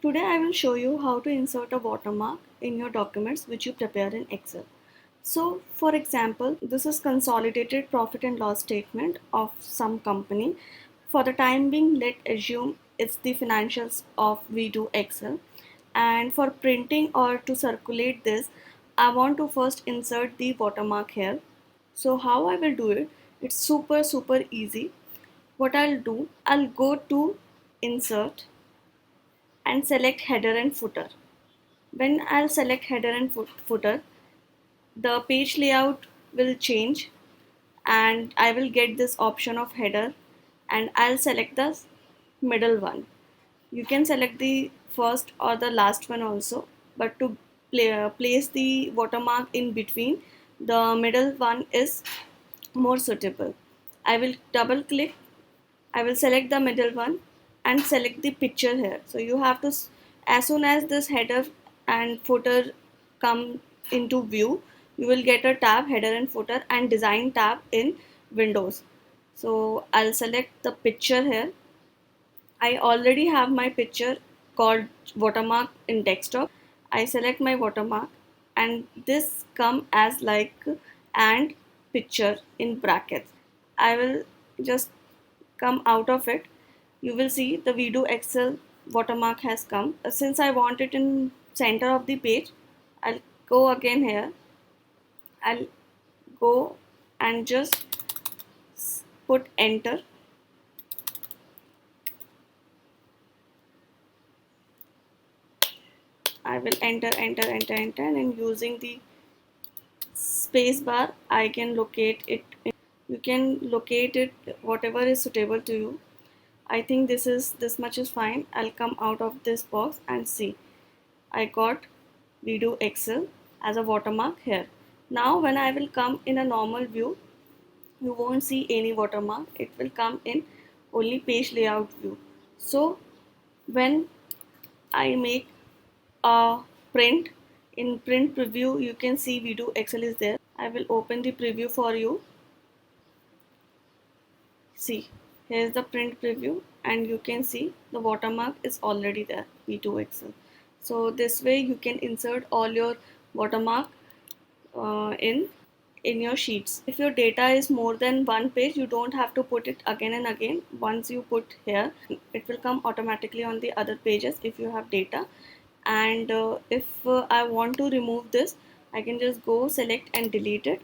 Today I will show you how to insert a watermark in your documents which you prepare in Excel. So for example, this is consolidated profit and loss statement of some company. For the time being, let's assume it's the financials of We Do Excel. And for printing or to circulate this, I want to first insert the watermark here. So how I will do it? It's super easy. What I'll do, I'll go to insert and select header and footer. When I'll select header and footer, the page layout will change and I will get this option of header and I'll select the middle one. You can select the first or the last one also, but to place the watermark in between, the middle one is more suitable. I will double click, I will select the middle one and select the picture here. So you have to, as soon as this header and footer come into view, you will get a tab, header and footer, and design tab in Windows. So I'll select the picture here. I already have my picture called watermark in desktop. I select my watermark and this come as like and picture in brackets. I will just come out of it. You will see the We Do Excel watermark has come. Since I want it in center of the page, I'll go again here. I'll go and just put enter. I will enter and using the space bar I can locate it. You can locate it whatever is suitable to you. I think this much is fine. I'll come out of this box and see. I got We Do Excel as a watermark here. Now when I will come in a normal view, you won't see any watermark. It will come in only page layout view. So when I make a print, in print preview you can see We Do Excel is there. I will open the preview for you. See, here's the print preview and you can see the watermark is already there, We Do Excel. So this way you can insert all your watermark in your sheets. If your data is more than one page, you don't have to put it again and again. Once you put here, it will come automatically on the other pages if you have data. And if I want to remove this, I can just go select and delete it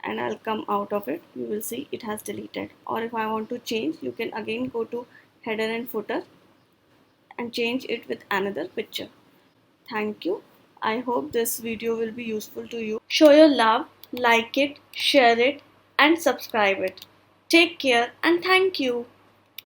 and I'll come out of it. You will see it has deleted. Or if I want to change, you can again go to header and footer and change it with another picture. Thank you. I hope this video will be useful to you. Show your love, like it, share it and subscribe it. Take care and thank you.